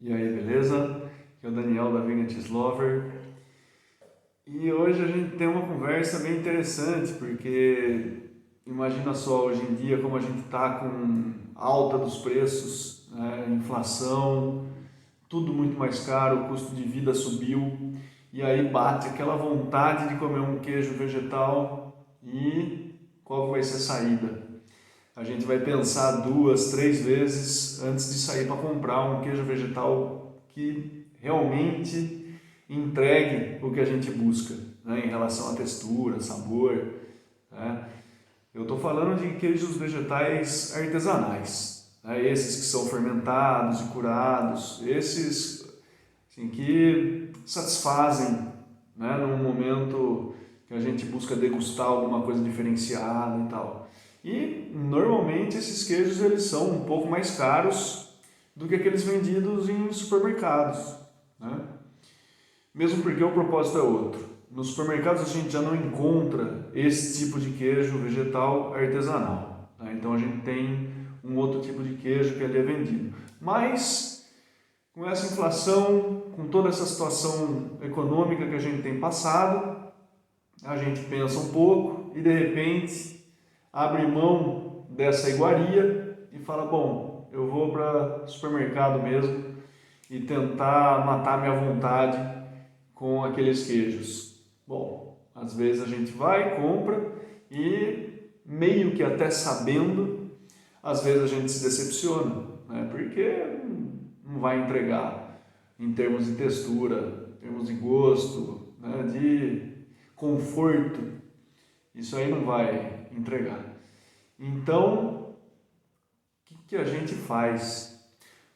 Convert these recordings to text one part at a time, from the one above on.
E aí, beleza? Aqui é o Daniel da Vegan Cheese Lover. E hoje a gente tem uma conversa bem interessante, porque imagina só, hoje em dia, como a gente está com alta dos preços, né? Inflação, tudo muito mais caro, o custo de vida subiu, e aí bate aquela vontade de comer um queijo vegetal e qual que vai ser a saída? A gente vai pensar duas, três vezes antes de sair para comprar um queijo vegetal que realmente entregue o que a gente busca, né, em relação à textura, sabor. Né? Eu estou falando de queijos vegetais artesanais, né, esses que são fermentados e curados, esses assim, que satisfazem, né, num momento que a gente busca degustar alguma coisa diferenciada e tal. E normalmente esses queijos eles são um pouco mais caros do que aqueles vendidos em supermercados, né? Mesmo porque o propósito é outro. Nos supermercados a gente já não encontra esse tipo de queijo vegetal artesanal, né? Então a gente tem um outro tipo de queijo que ali é vendido. Mas com essa inflação, com toda essa situação econômica que a gente tem passado, a gente pensa um pouco e de repente abre mão dessa iguaria e fala, bom, eu vou para o supermercado mesmo e tentar matar minha vontade com aqueles queijos. Bom, às vezes a gente vai, compra e meio que até sabendo, às vezes a gente se decepciona, né? Porque não vai entregar em termos de textura, em termos de gosto, né? De conforto. Isso aí não vai entregar. Então, o que a gente faz?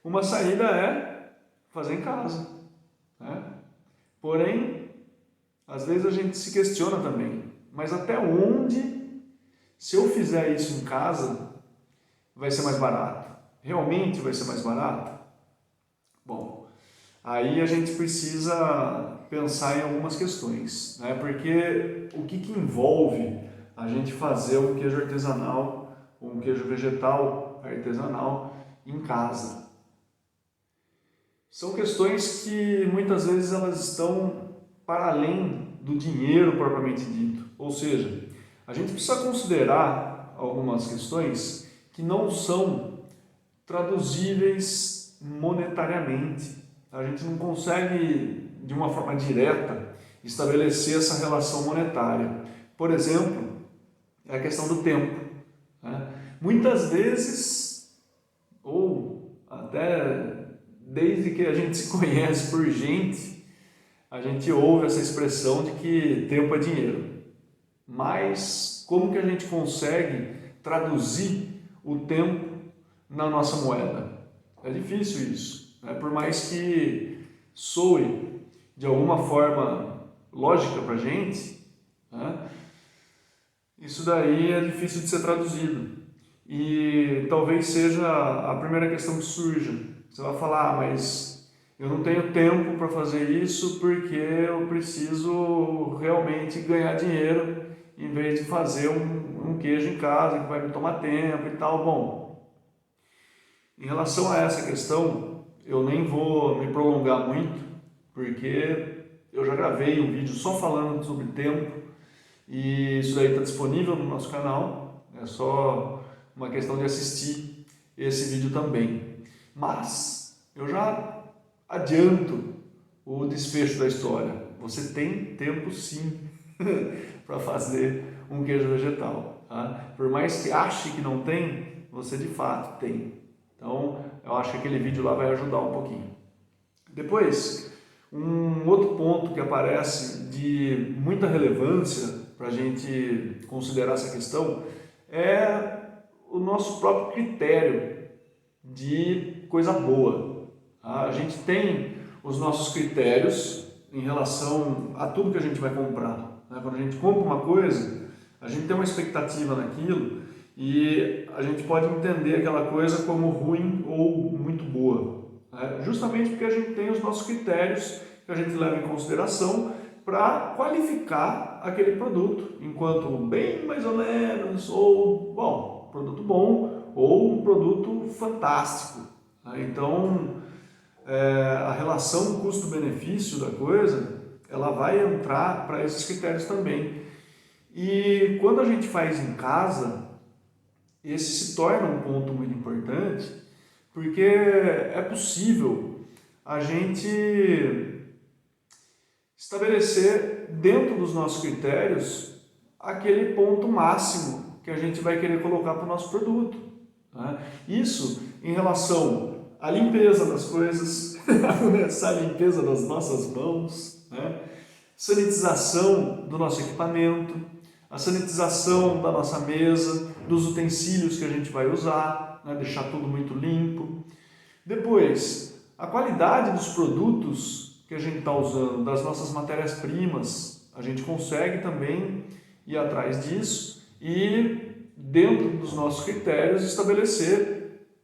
Uma saída é fazer em casa, né? Porém, às vezes a gente se questiona também, mas até onde, se eu fizer isso em casa, vai ser mais barato? Realmente vai ser mais barato? Bom, aí a gente precisa pensar em algumas questões, né? Porque o que envolve a gente fazer um queijo artesanal, um queijo vegetal artesanal em casa? São questões que muitas vezes elas estão para além do dinheiro propriamente dito. Ou seja, a gente precisa considerar algumas questões que não são traduzíveis monetariamente. A gente não consegue, de uma forma direta, estabelecer essa relação monetária. Por exemplo, é a questão do tempo, né? Muitas vezes, ou até desde que a gente se conhece por gente, a gente ouve essa expressão de que tempo é dinheiro. Mas como que a gente consegue traduzir o tempo na nossa moeda? É difícil isso, né? Por mais que soe de alguma forma lógica para a gente, né? Isso daí é difícil de ser traduzido. E talvez seja a primeira questão que surja. Você vai falar, mas eu não tenho tempo para fazer isso porque eu preciso realmente ganhar dinheiro em vez de fazer um queijo em casa que vai me tomar tempo e tal. Bom, em relação a essa questão, eu nem vou me prolongar muito, porque eu já gravei um vídeo só falando sobre tempo e isso daí está disponível no nosso canal, é só uma questão de assistir esse vídeo também. Mas eu já adianto o desfecho da história. Você tem tempo sim para fazer um queijo vegetal. Tá? Por mais que ache que não tem, você de fato tem. Então eu acho que aquele vídeo lá vai ajudar um pouquinho. Depois, um outro ponto que aparece de muita relevância para a gente considerar essa questão é o nosso próprio critério de coisa boa. A gente tem os nossos critérios em relação a tudo que a gente vai comprar. Quando a gente compra uma coisa, a gente tem uma expectativa naquilo e a gente pode entender aquela coisa como ruim ou muito boa. Justamente porque a gente tem os nossos critérios que a gente leva em consideração para qualificar aquele produto, enquanto bem mais ou menos, ou, produto bom, ou um produto fantástico. Então, a relação custo-benefício da coisa, ela vai entrar para esses critérios também. E quando a gente faz em casa, esse se torna um ponto muito importante, porque é possível a gente estabelecer dentro dos nossos critérios aquele ponto máximo que a gente vai querer colocar para o nosso produto. Né? Isso em relação à limpeza das coisas, a limpeza das nossas mãos, né? Sanitização do nosso equipamento, a sanitização da nossa mesa, dos utensílios que a gente vai usar, né? Deixar tudo muito limpo. Depois, a qualidade dos produtos que a gente está usando, das nossas matérias-primas, a gente consegue também ir atrás disso e, dentro dos nossos critérios, estabelecer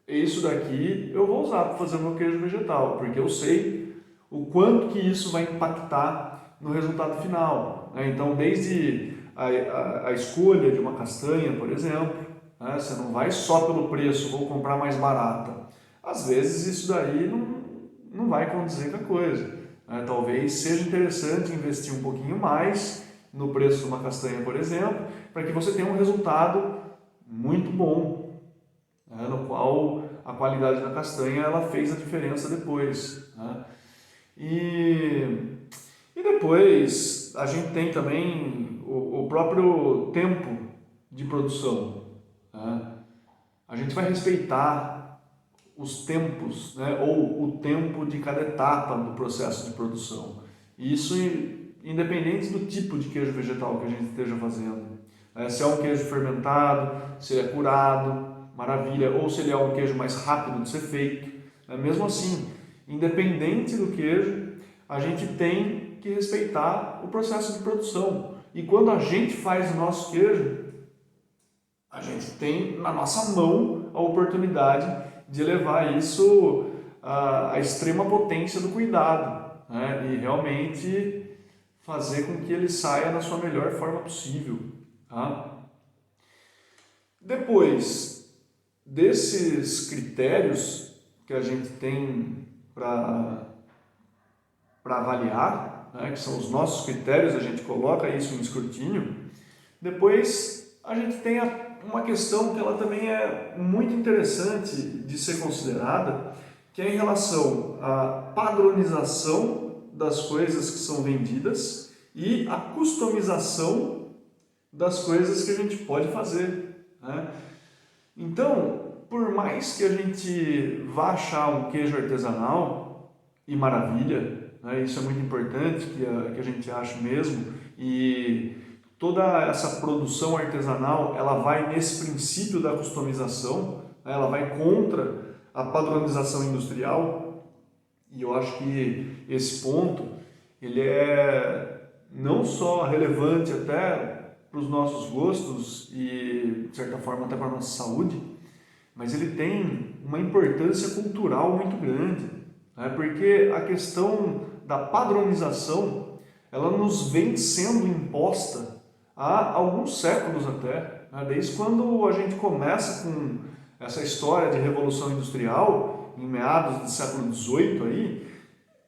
isso daqui eu vou usar para fazer o meu queijo vegetal, porque eu sei o quanto que isso vai impactar no resultado final. Né? Então, desde a escolha de uma castanha, por exemplo, né? Você não vai só pelo preço, vou comprar mais barata. Às vezes isso daí não vai condizer com a coisa. Né? Talvez seja interessante investir um pouquinho mais no preço de uma castanha, por exemplo, para que você tenha um resultado muito bom, né? No qual a qualidade da castanha ela fez a diferença depois. Né? E depois a gente tem também o próprio tempo de produção. Né? A gente vai respeitar os tempos, né? Ou o tempo de cada etapa do processo de produção. Isso independente do tipo de queijo vegetal que a gente esteja fazendo. Se é um queijo fermentado, se ele é curado, maravilha, ou se ele é um queijo mais rápido de ser feito. Mesmo assim, independente do queijo, a gente tem que respeitar o processo de produção. E quando a gente faz o nosso queijo, a gente tem na nossa mão a oportunidade de levar isso à extrema potência do cuidado, né? E realmente fazer com que ele saia da sua melhor forma possível. Tá? Depois desses critérios que a gente tem para avaliar, né, que são os nossos critérios, a gente coloca isso em escrutínio, depois a gente tem uma questão que ela também é muito interessante de ser considerada, que é em relação à padronização das coisas que são vendidas e a customização das coisas que a gente pode fazer. Né? Então, por mais que a gente vá achar um queijo artesanal, e maravilha, né? Isso é muito importante que a gente ache mesmo, e toda essa produção artesanal ela vai nesse princípio da customização, né? Ela vai contra a padronização industrial, e eu acho que esse ponto ele é não só relevante até para os nossos gostos e, de certa forma, até para a nossa saúde, mas ele tem uma importância cultural muito grande, né? Porque a questão da padronização, ela nos vem sendo imposta há alguns séculos até, né? Desde quando a gente começa com essa história de Revolução Industrial, em meados do século XVIII, aí,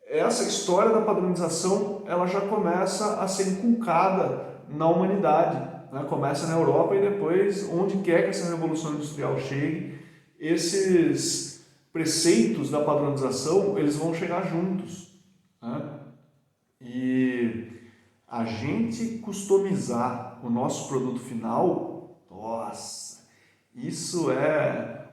essa história da padronização ela já começa a ser inculcada na humanidade, né? Começa na Europa e depois, onde quer que essa revolução industrial chegue, esses preceitos da padronização eles vão chegar juntos. Né? E a gente customizar o nosso produto final, nossa, isso é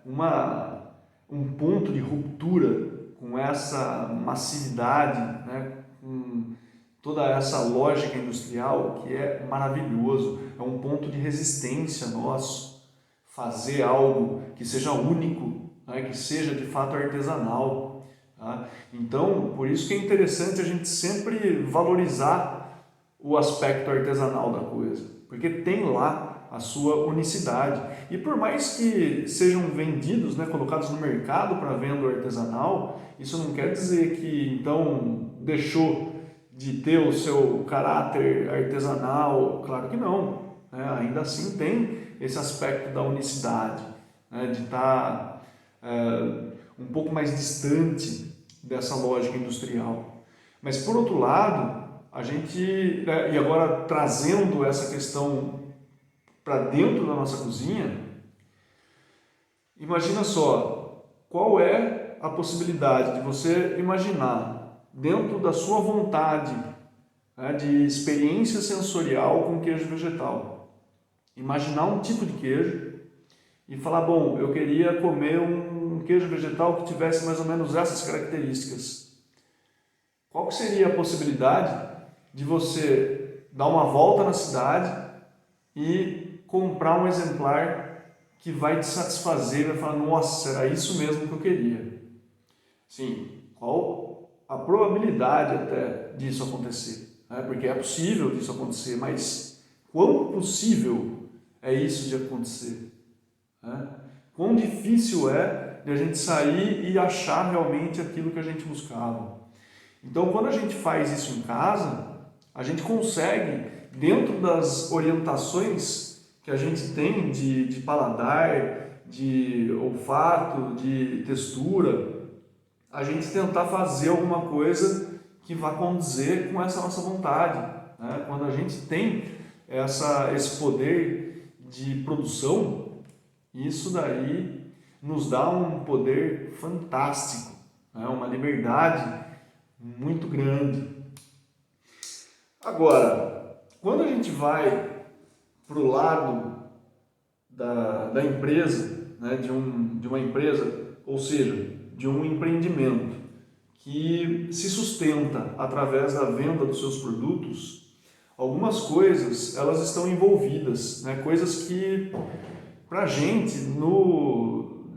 um ponto de ruptura com essa massividade, né? Com toda essa lógica industrial que é maravilhoso, é um ponto de resistência nosso, fazer algo que seja único, né? Que seja de fato artesanal. Tá? Então, por isso que é interessante a gente sempre valorizar o aspecto artesanal da coisa, porque tem lá a sua unicidade. E por mais que sejam vendidos, né, colocados no mercado para venda artesanal, isso não quer dizer que então deixou de ter o seu caráter artesanal. Claro que não, né? Ainda assim tem esse aspecto da unicidade, né, de estar um pouco mais distante dessa lógica industrial. Mas, por outro lado, a gente, e agora trazendo essa questão para dentro da nossa cozinha, imagina só, qual é a possibilidade de você imaginar, dentro da sua vontade, né, de experiência sensorial com queijo vegetal, imaginar um tipo de queijo e falar, bom, eu queria comer um queijo vegetal que tivesse mais ou menos essas características. Qual que seria a possibilidade de você dar uma volta na cidade e comprar um exemplar que vai te satisfazer, vai falar, nossa, era isso mesmo que eu queria. Sim, qual a probabilidade até disso acontecer? Porque é possível disso acontecer, mas quão possível é isso de acontecer? Quão difícil é de a gente sair e achar realmente aquilo que a gente buscava? Então, quando a gente faz isso em casa, a gente consegue, dentro das orientações que a gente tem de paladar, de olfato, de textura, a gente tentar fazer alguma coisa que vá condizer com essa nossa vontade. Quando a gente tem esse poder de produção, isso daí nos dá um poder fantástico, uma liberdade muito grande. Agora, quando a gente vai para o lado da empresa, de uma empresa, ou seja, de um empreendimento que se sustenta através da venda dos seus produtos, algumas coisas elas estão envolvidas, coisas que para a gente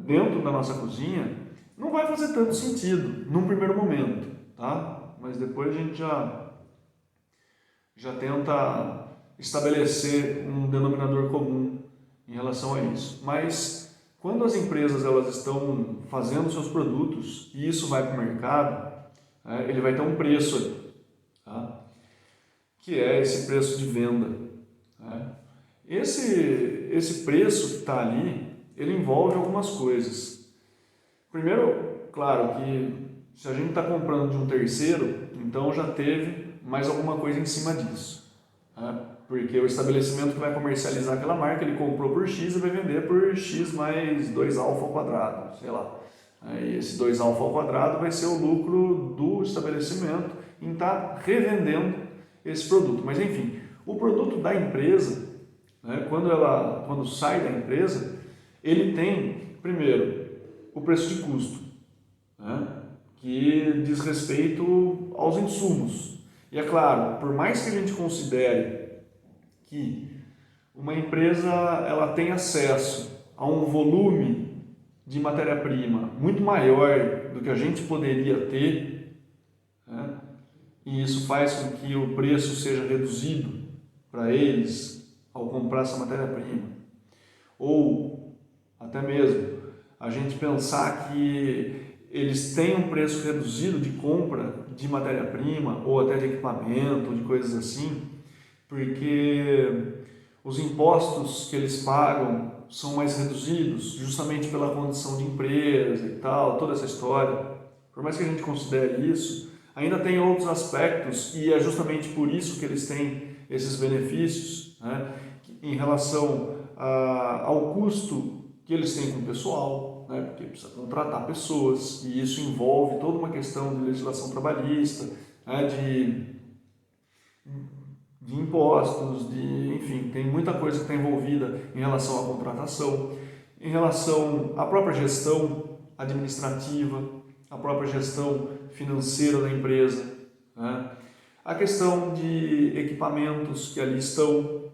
dentro da nossa cozinha não vai fazer tanto sentido num primeiro momento, tá? Mas depois a gente já tenta estabelecer um denominador comum em relação a isso. Mas quando as empresas elas estão fazendo seus produtos e isso vai para o mercado, ele vai ter um preço ali, tá? Que é esse preço de venda. Esse preço que está ali, ele envolve algumas coisas. Primeiro, claro que se a gente está comprando de um terceiro, então já teve mais alguma coisa em cima disso. Porque o estabelecimento que vai comercializar aquela marca, ele comprou por X e vai vender por X mais 2 alfa ao quadrado, sei lá. E esse 2 alfa ao quadrado vai ser o lucro do estabelecimento em estar revendendo esse produto. Mas enfim, o produto da empresa, quando sai da empresa, ele tem, primeiro, o preço de custo, que diz respeito aos insumos. E é claro, por mais que a gente considere que uma empresa ela tem acesso a um volume de matéria-prima muito maior do que a gente poderia ter, e isso faz com que o preço seja reduzido para eles ao comprar essa matéria-prima. Ou até mesmo a gente pensar que eles têm um preço reduzido de compra de matéria-prima ou até de equipamento, de coisas assim, porque os impostos que eles pagam são mais reduzidos, justamente pela condição de empresa e tal, toda essa história. Por mais que a gente considere isso, ainda tem outros aspectos e é justamente por isso que eles têm esses benefícios, em relação ao custo que eles têm com o pessoal, porque precisa contratar pessoas e isso envolve toda uma questão de legislação trabalhista, de impostos, enfim, tem muita coisa que está envolvida em relação à contratação, em relação à própria gestão administrativa, à própria gestão financeira da empresa, a questão de equipamentos que ali estão,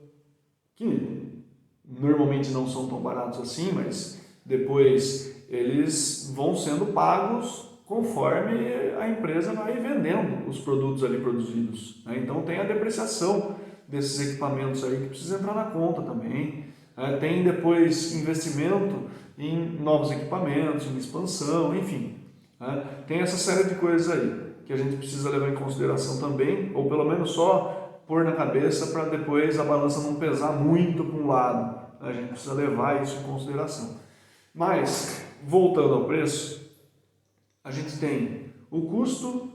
que normalmente não são tão baratos assim, mas depois eles vão sendo pagos conforme a empresa vai vendendo os produtos ali produzidos. Então tem a depreciação desses equipamentos aí que precisa entrar na conta também. Tem depois investimento em novos equipamentos, em expansão, enfim. Tem essa série de coisas aí que a gente precisa levar em consideração também, ou pelo menos só pôr na cabeça para depois a balança não pesar muito para um lado. A gente precisa levar isso em consideração. Mas, voltando ao preço, a gente tem o custo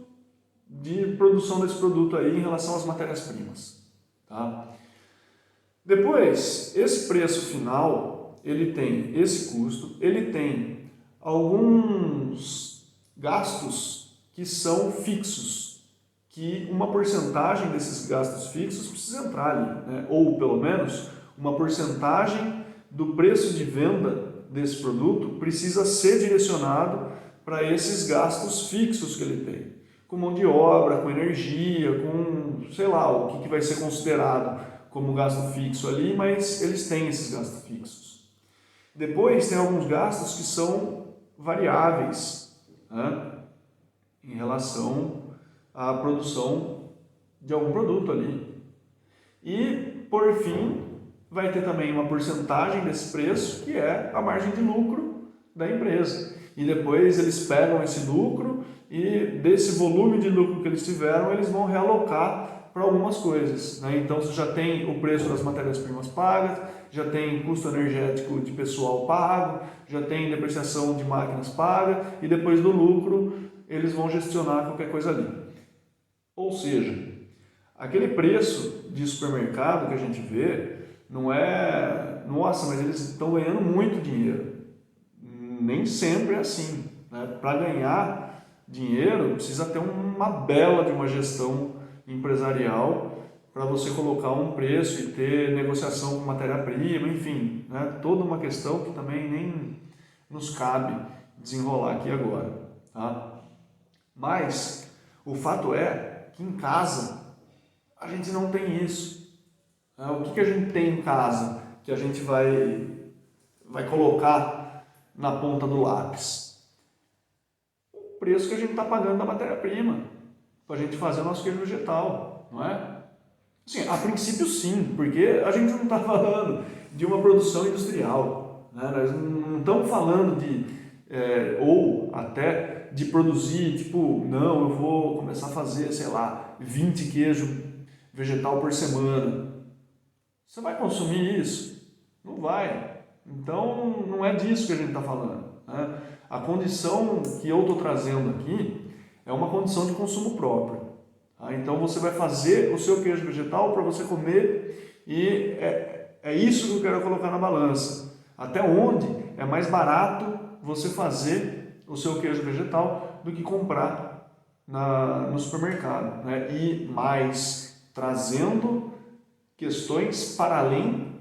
de produção desse produto aí em relação às matérias-primas. Tá? Depois, esse preço final, ele tem esse custo, ele tem alguns gastos que são fixos, que uma porcentagem desses gastos fixos precisa entrar ali, né? Ou pelo menos uma porcentagem do preço de venda desse produto precisa ser direcionado para esses gastos fixos que ele tem, com mão de obra, com energia, com, sei lá, o que vai ser considerado como gasto fixo ali, mas eles têm esses gastos fixos. Depois tem alguns gastos que são variáveis, né, em relação à produção de algum produto ali. E, por fim, vai ter também uma porcentagem desse preço, que é a margem de lucro da empresa. E depois eles pegam esse lucro e desse volume de lucro que eles tiveram, eles vão realocar para algumas coisas, né? Então você já tem o preço das matérias-primas pagas, já tem custo energético de pessoal pago, já tem depreciação de máquinas paga e depois do lucro eles vão gestionar qualquer coisa ali. Ou seja, aquele preço de supermercado que a gente vê não é, nossa, mas eles estão ganhando muito dinheiro. Nem sempre é assim, né? Para ganhar dinheiro precisa ter uma bela de uma gestão empresarial para você colocar um preço e ter negociação com matéria-prima, enfim, né? Toda uma questão que também nem nos cabe desenrolar aqui agora, tá? Mas o fato é que em casa a gente não tem isso. O que a gente tem em casa que a gente vai colocar na ponta do lápis? O preço que a gente está pagando da matéria-prima para a gente fazer o nosso queijo vegetal, não é? Sim, a princípio sim, porque a gente não está falando de uma produção industrial, né? Nós não estamos falando de, ou até de produzir, tipo, não, eu vou começar a fazer, sei lá, 20 queijos vegetal por semana. Você vai consumir isso? Não vai. Então, não é disso que a gente está falando, né? A condição que eu estou trazendo aqui é uma condição de consumo próprio. Tá? Então, você vai fazer o seu queijo vegetal para você comer e é isso que eu quero colocar na balança. Até onde é mais barato você fazer o seu queijo vegetal do que comprar no supermercado, né? E mais, trazendo questões para além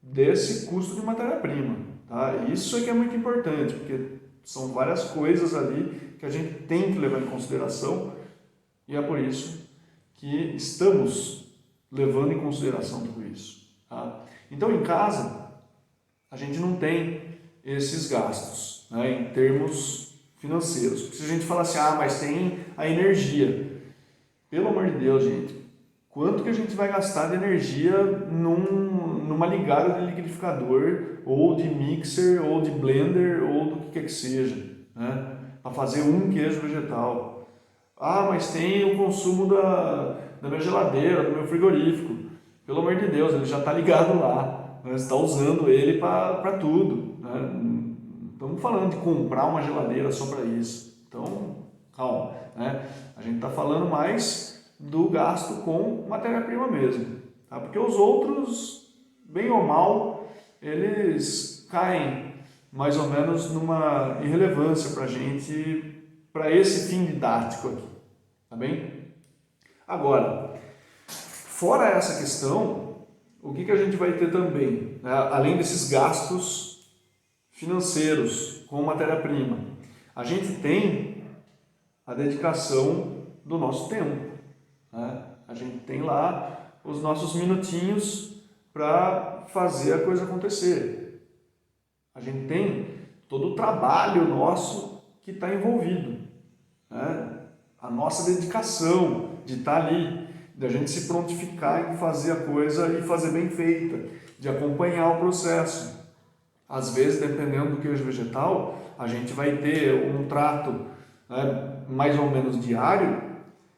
desse custo de matéria-prima. Tá? Isso é que é muito importante, porque são várias coisas ali que a gente tem que levar em consideração e é por isso que estamos levando em consideração tudo isso. Tá? Então, em casa, a gente não tem esses gastos, né, em termos financeiros. Porque se a gente falar assim, mas tem a energia. Pelo amor de Deus, gente, quanto que a gente vai gastar de energia numa ligada de liquidificador, ou de mixer, ou de blender, ou do que quer que seja, né? Para fazer um queijo vegetal. Mas tem o consumo da minha geladeira, do meu frigorífico. Pelo amor de Deus, ele já está ligado lá, né? Você está usando ele para tudo, né? Estamos falando de comprar uma geladeira só para isso. Então, calma, né? A gente está falando mais do gasto com matéria-prima mesmo, tá? Porque os outros, bem ou mal, eles caem mais ou menos numa irrelevância para a gente, para esse fim didático aqui, tá bem? Agora, fora essa questão, o que a gente vai ter também, né? Além desses gastos financeiros com matéria-prima, a gente tem a dedicação do nosso tempo, né? A gente tem lá os nossos minutinhos para fazer a coisa acontecer. A gente tem todo o trabalho nosso que está envolvido, né? A nossa dedicação de estar ali, de a gente se prontificar em fazer a coisa e fazer bem feita, de acompanhar o processo. Às vezes, dependendo do queijo vegetal, a gente vai ter um trato, né, mais ou menos diário,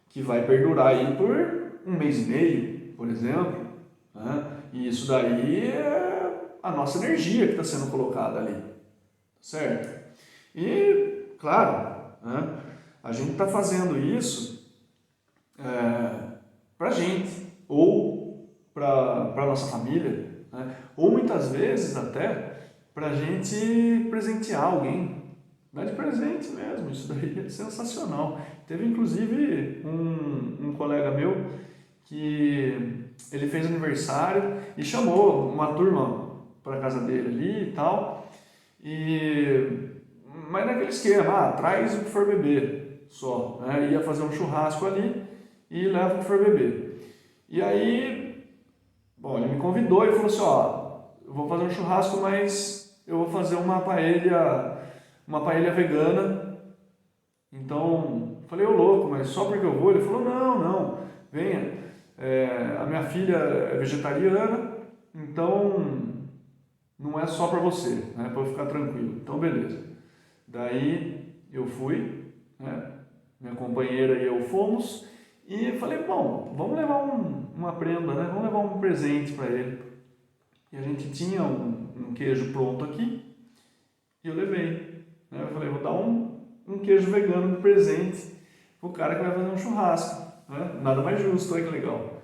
que vai perdurar aí por 1 mês e meio, por exemplo, né? E isso daí é a nossa energia que está sendo colocada ali, certo? E, claro, né, A gente está fazendo isso para a gente, ou para a nossa família, né? Ou muitas vezes até para a gente presentear alguém. Dá de presente mesmo, isso daí é sensacional. Teve inclusive um colega meu que ele fez aniversário e chamou uma turma para casa dele ali e tal. Mas naquele esquema, traz o que for beber só, né? Ia fazer um churrasco ali e leva o que for beber. E aí, bom, ele me convidou e falou assim, eu vou fazer um churrasco, mas eu vou fazer uma paella vegana. Então, falei, ô louco, mas só porque eu vou? Ele falou, não, venha. A minha filha é vegetariana, então não é só para você, né, para eu ficar tranquilo. Então, beleza. Daí eu fui, né, minha companheira e eu fomos, e falei, bom, vamos levar uma prenda, né, vamos levar um presente para ele. E a gente tinha um queijo pronto aqui, e eu levei. Né, eu falei, vou dar um queijo vegano de presente pro cara que vai fazer um churrasco. Né? Nada mais justo, olha que legal.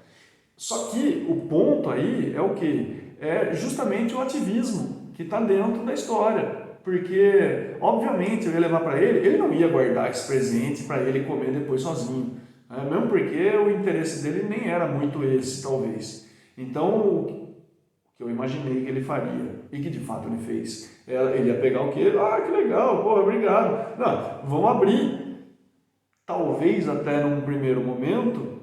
Só que o ponto aí é o quê? É justamente o ativismo que está dentro da história. Porque, obviamente, eu ia levar para ele não ia guardar esse presente para ele comer depois sozinho. Né? Mesmo porque o interesse dele nem era muito esse, talvez. Então, o que eu imaginei que ele faria, e que de fato ele fez, ele ia pegar o quê? Que legal, pô, obrigado. Não, vamos abrir. Talvez até num primeiro momento,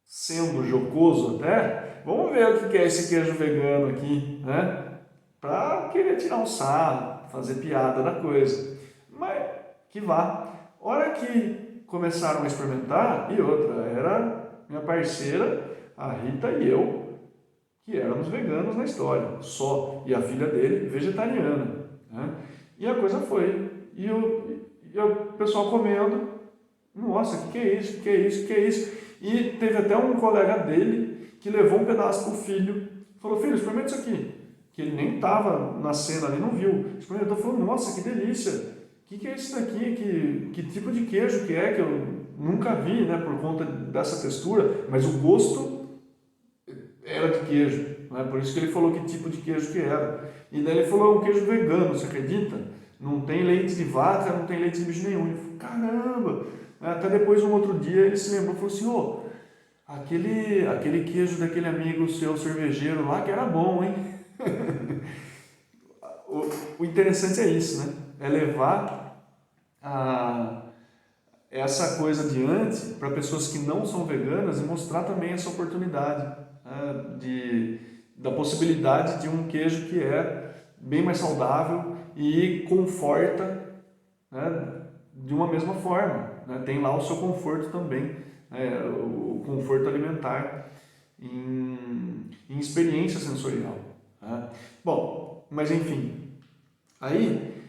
sendo jocoso até, vamos ver o que é esse queijo vegano aqui, né? Para querer tirar um sarro, fazer piada da coisa. Mas que vá. Hora que começaram a experimentar, e outra, era minha parceira, a Rita e eu, que éramos veganos na história, só. E a filha dele, vegetariana. Né? E a coisa foi. E o pessoal comendo. Nossa, que é isso, que é isso, que é isso? E teve até um colega dele que levou um pedaço pro filho, falou, filho, experimenta isso aqui. Que ele nem estava na cena ali, não viu. Experimentou, falou, nossa, que delícia. O que é isso daqui? Que tipo de queijo que é? Que eu nunca vi, né, por conta dessa textura, mas o gosto era de queijo. Né? Por isso que ele falou que tipo de queijo que era. E daí ele falou, é um queijo vegano, você acredita? Não tem leite de vaca, não tem leite de bicho nenhum. Ele falou, caramba! Até depois, um outro dia, ele se lembrou e falou assim, aquele queijo daquele amigo seu cervejeiro lá, que era bom, hein? O interessante é isso, né? É levar essa coisa adiante para pessoas que não são veganas e mostrar também essa oportunidade, né? Da possibilidade de um queijo que é bem mais saudável e conforta, né? De uma mesma forma. Né? Tem lá o seu conforto também, né? O conforto alimentar em experiência sensorial. Né? Bom, mas enfim, aí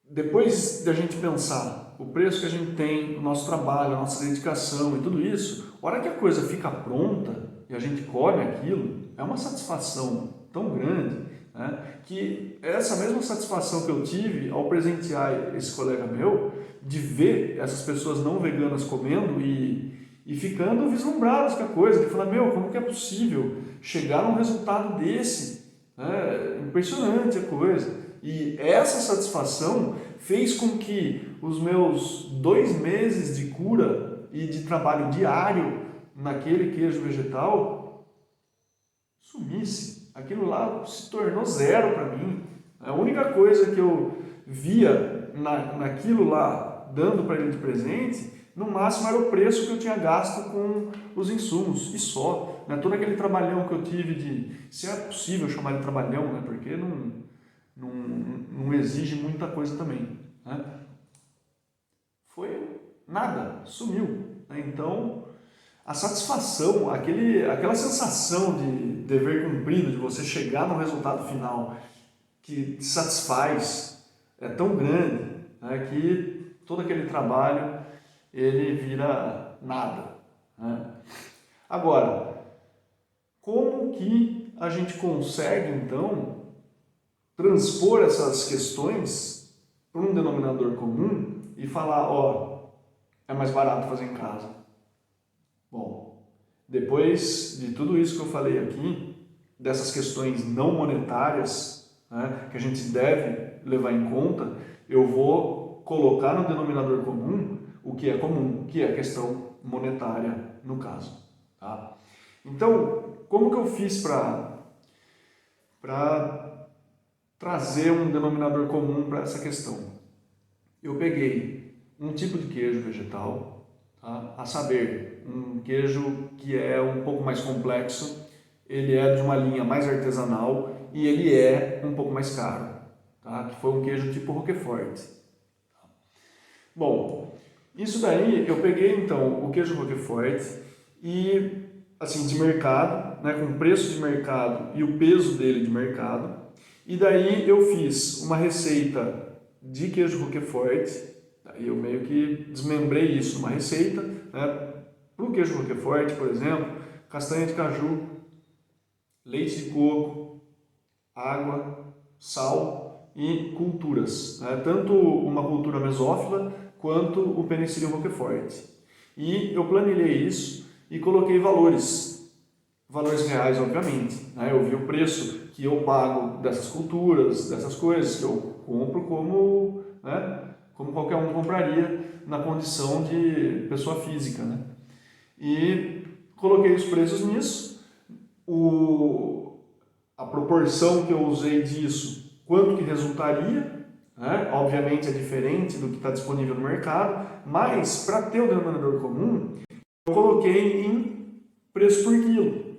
depois da gente pensar o preço que a gente tem, o nosso trabalho, a nossa dedicação e tudo isso, a hora que a coisa fica pronta e a gente come aquilo, é uma satisfação tão grande, né? Que essa mesma satisfação que eu tive ao presentear esse colega meu, de ver essas pessoas não veganas comendo e ficando vislumbradas com a coisa, de falar, como que é possível chegar a um resultado desse? Impressionante a coisa. E essa satisfação fez com que os meus 2 meses de cura e de trabalho diário naquele queijo vegetal sumisse. Aquilo lá se tornou zero para mim. A única coisa que eu via naquilo lá, dando para ele de presente, no máximo era o preço que eu tinha gasto com os insumos, e só. Né? Todo aquele trabalhão que eu tive de... Se é possível chamar de trabalhão, né? Porque não exige muita coisa também. Né? Foi nada, sumiu. Né? Então, a satisfação, aquela sensação de dever cumprido, de você chegar no resultado final que te satisfaz, é tão grande, né, que todo aquele trabalho ele vira nada. Né? Agora, como que a gente consegue, então, transpor essas questões para um denominador comum e falar, é mais barato fazer em casa? Bom, depois de tudo isso que eu falei aqui, dessas questões não monetárias, né, que a gente deve levar em conta, eu vou colocar no denominador comum, que é a questão monetária no caso. Tá? Então, como que eu fiz para trazer um denominador comum para essa questão? Eu peguei um tipo de queijo vegetal, tá? A saber, um queijo que é um pouco mais complexo, ele é de uma linha mais artesanal e ele é um pouco mais caro, tá? Que foi um queijo tipo Roquefort. Bom, isso daí eu peguei então o queijo Roquefort e assim de mercado, né, com preço de mercado e o peso dele de mercado. E daí eu fiz uma receita de queijo Roquefort, aí eu meio que desmembrei isso numa receita, né? Para o queijo Roquefort, por exemplo, castanha de caju, leite de coco, água, sal e culturas, né? Tanto uma cultura mesófila quanto o Penicillium Roquefort. E eu planilhei isso e coloquei valores reais, obviamente, né? Eu vi o preço que eu pago dessas culturas, dessas coisas que eu compro como, né, como qualquer um compraria na condição de pessoa física, né? E coloquei os preços nisso, a proporção que eu usei disso, quanto que resultaria, né? Obviamente é diferente do que está disponível no mercado, mas para ter o denominador comum, eu coloquei em preço por quilo.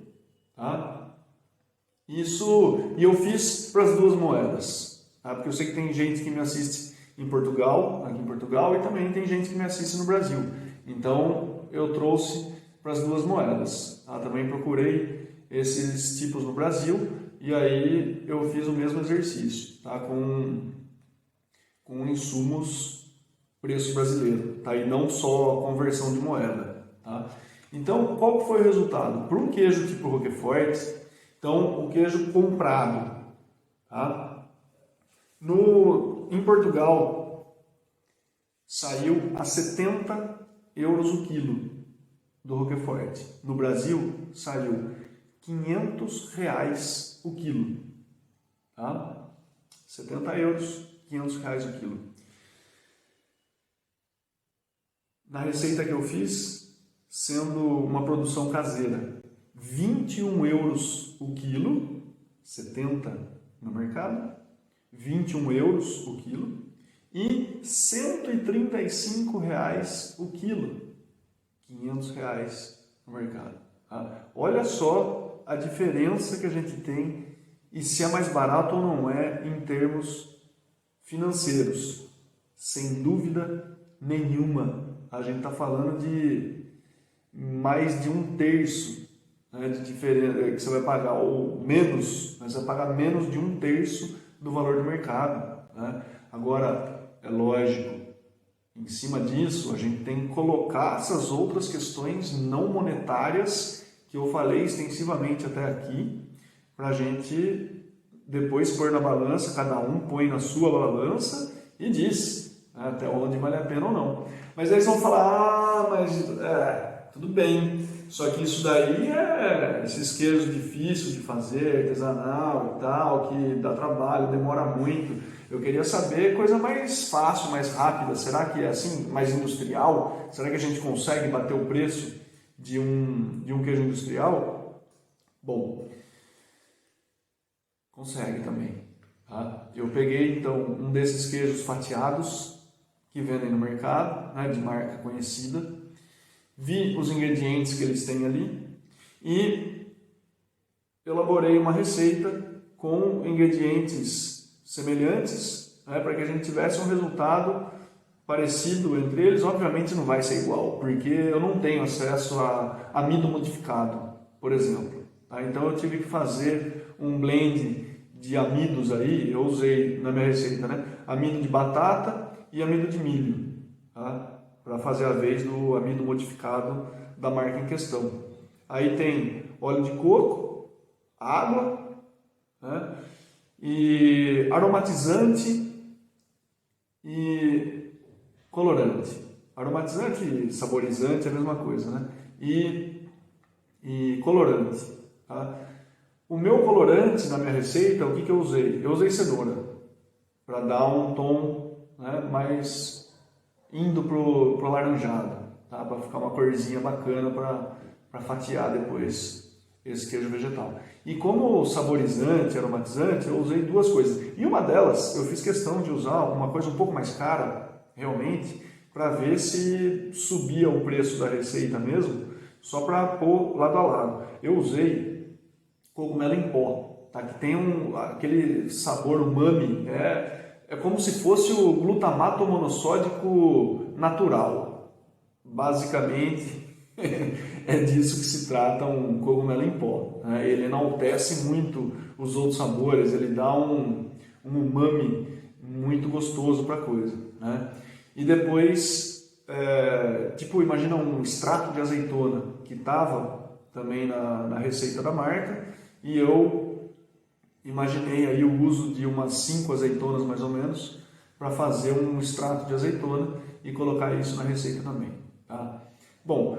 Tá? Isso, e eu fiz para as duas moedas, tá? Porque eu sei que tem gente que me assiste em Portugal, aqui em Portugal, e também tem gente que me assiste no Brasil. Então eu trouxe para as duas moedas. Tá? Também procurei esses tipos no Brasil e aí eu fiz o mesmo exercício, tá? Com insumos preço brasileiro, tá? E não só a conversão de moeda. Tá? Então, qual foi o resultado? Para um queijo tipo Roquefort, então o queijo comprado, tá? Em Portugal, saiu a 70 euros o quilo do Roquefort. No Brasil, saiu 500 reais o quilo. Tá? 70 euros, 500 reais o quilo. Na receita que eu fiz, sendo uma produção caseira, 21 euros o quilo, 70 no mercado, 21 euros o quilo e 135 reais o quilo, 500 reais no mercado. Tá? Olha só a diferença que a gente tem e se é mais barato ou não é em termos financeiros. Sem dúvida nenhuma, a gente está falando de mais de um terço, né, de diferença que você vai pagar, ou menos, mas você vai pagar menos de um terço do valor do mercado. Né? Agora, é lógico, em cima disso, a gente tem que colocar essas outras questões não monetárias que eu falei extensivamente até aqui, para a gente depois pôr na balança, cada um põe na sua balança e diz, né, até onde vale a pena ou não. Mas aí eles vão falar, tudo bem, só que isso daí esses queijos difíceis de fazer, artesanal e tal, que dá trabalho, demora muito. Eu queria saber coisa mais fácil, mais rápida. Será que é assim, mais industrial? Será que a gente consegue bater o preço de um queijo industrial? Bom, consegue também. Tá? Eu peguei então um desses queijos fatiados que vendem no mercado, né, de marca conhecida, vi os ingredientes que eles têm ali e elaborei uma receita com ingredientes semelhantes, né, para que a gente tivesse um resultado parecido entre eles. Obviamente não vai ser igual, porque eu não tenho acesso a amido modificado, por exemplo. Tá? Então eu tive que fazer um blend de amidos aí, eu usei na minha receita, né, amido de batata e amido de milho, tá? Para fazer a vez do amido modificado da marca em questão. Aí tem óleo de coco, água, né, e aromatizante e colorante. Aromatizante e saborizante é a mesma coisa, né? E colorante, tá? O meu colorante na minha receita, o que eu usei? Eu usei cenoura, para dar um tom, né, mais indo pro alaranjado, tá? Para ficar uma corzinha bacana para fatiar depois esse queijo vegetal. E como saborizante, aromatizante, eu usei duas coisas. E uma delas, eu fiz questão de usar uma coisa um pouco mais cara, realmente, para ver se subia o preço da receita mesmo, só para pôr lado a lado. Eu usei cogumelo em pó, tá? Que tem aquele sabor umami, é como se fosse o glutamato monossódico natural. Basicamente, é disso que se trata um cogumelo em pó, né? Ele enaltece muito os outros sabores, ele dá um umami muito gostoso para a coisa, né? E depois, tipo, imagina um extrato de azeitona que estava também na receita da marca, e eu imaginei aí o uso de umas 5 azeitonas mais ou menos para fazer um extrato de azeitona e colocar isso na receita também, tá? Bom,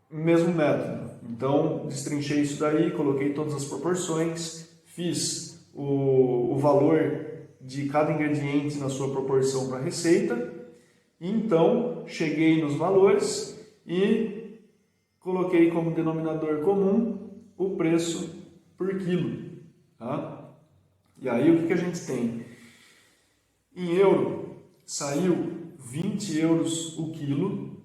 mesmo método. Então, destrinchei isso daí, coloquei todas as proporções, fiz o valor de cada ingrediente na sua proporção para a receita, e então cheguei nos valores e coloquei como denominador comum o preço por quilo, tá? E aí o que a gente tem? Em euro, saiu 20 euros o quilo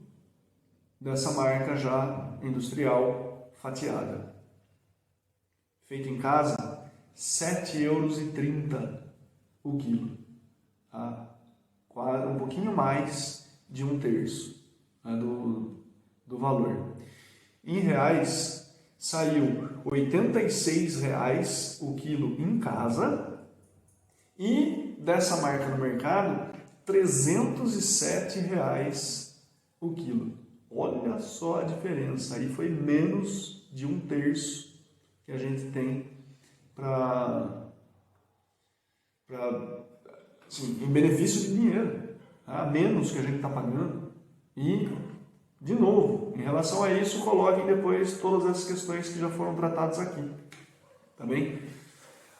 dessa marca já industrial fatiada. Feito em casa, 7,30 euros o quilo. Tá? Um pouquinho mais de um terço, né, do valor. Em reais, saiu R$ 86,00 o quilo em casa, e dessa marca no mercado, R$ 307,00 o quilo. Olha só a diferença, aí foi menos de um terço que a gente tem assim, em benefício de dinheiro, tá? Menos que a gente está pagando. E, de novo, em relação a isso, coloquem depois todas essas questões que já foram tratadas aqui, tá bem?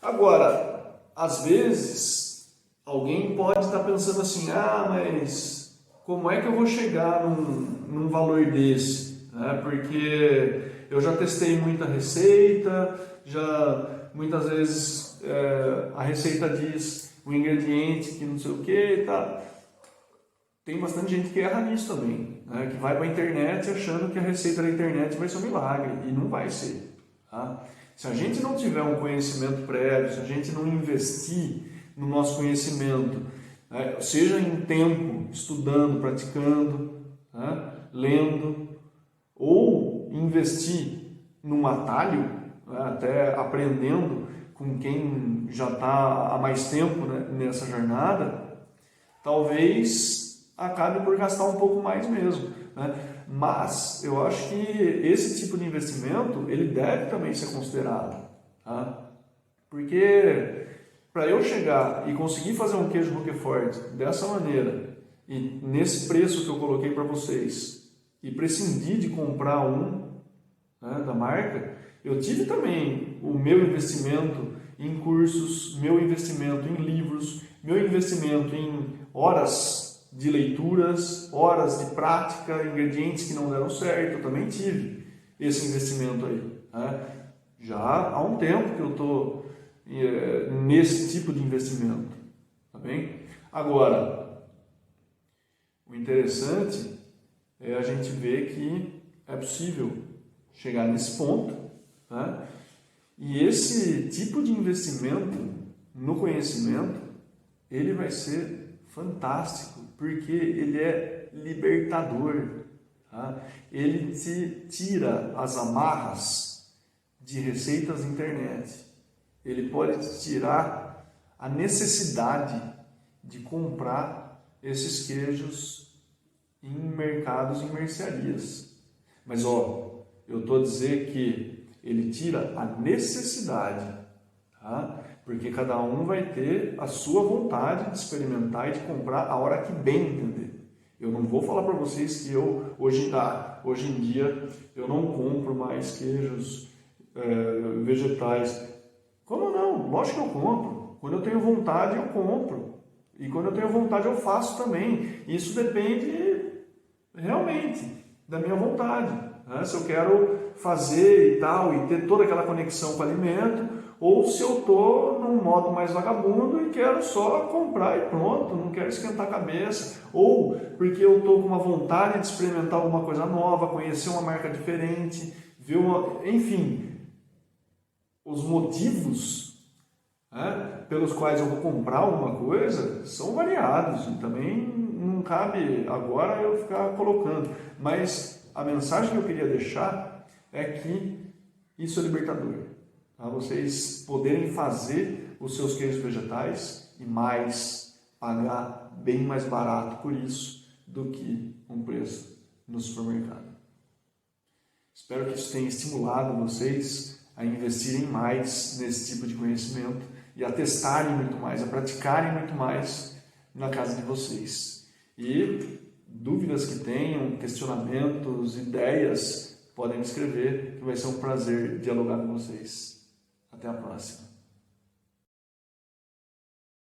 Agora, às vezes, alguém pode estar pensando assim, mas como é que eu vou chegar num valor desse? Né? Porque eu já testei muita receita, já muitas vezes a receita diz o ingrediente que não sei o que, tá? Tem bastante gente que erra nisso também, né? Que vai para a internet achando que a receita da internet vai ser um milagre, e não vai ser, tá? Se a gente não tiver um conhecimento prévio, se a gente não investir no nosso conhecimento, né, seja em tempo, estudando, praticando, né, lendo, ou investir num atalho, né, até aprendendo com quem já está há mais tempo, né, nessa jornada, talvez acabe por gastar um pouco mais mesmo, né? Mas eu acho que esse tipo de investimento ele deve também ser considerado, tá? Porque para eu chegar e conseguir fazer um queijo Roquefort dessa maneira e nesse preço que eu coloquei para vocês e prescindir de comprar né, da marca, eu tive também o meu investimento em cursos, meu investimento em livros, meu investimento em horas de leituras, horas de prática, ingredientes que não deram certo. Eu também tive esse investimento aí, né? Já há um tempo que eu estou nesse tipo de investimento, tá bem? Agora, o interessante é a gente ver que é possível chegar nesse ponto, né? E esse tipo de investimento no conhecimento, ele vai ser fantástico, porque ele é libertador, tá? Ele te tira as amarras de receitas na internet, ele pode te tirar a necessidade de comprar esses queijos em mercados, em mercearias. Mas ó, eu estou a dizer que ele tira a necessidade, tá? Porque cada um vai ter a sua vontade de experimentar e de comprar a hora que bem entender. Eu não vou falar para vocês que hoje em dia, eu não compro mais queijos vegetais. Como não? Lógico que eu compro. Quando eu tenho vontade, eu compro. E quando eu tenho vontade, eu faço também. Isso depende realmente da minha vontade. Né? Se eu quero fazer e tal, e ter toda aquela conexão com o alimento, ou se eu estou num modo mais vagabundo e quero só comprar e pronto, não quero esquentar a cabeça, ou porque eu estou com uma vontade de experimentar alguma coisa nova, conhecer uma marca diferente, enfim, os motivos, né, pelos quais eu vou comprar alguma coisa são variados e também não cabe agora eu ficar colocando, mas a mensagem que eu queria deixar é que isso é libertador. Tá? Vocês poderem fazer os seus queijos vegetais e mais, pagar bem mais barato por isso do que um preço no supermercado. Espero que isso tenha estimulado vocês a investirem mais nesse tipo de conhecimento e a testarem muito mais, a praticarem muito mais na casa de vocês. E dúvidas que tenham, questionamentos, ideias, podem me escrever, que vai ser um prazer dialogar com vocês. Até a próxima.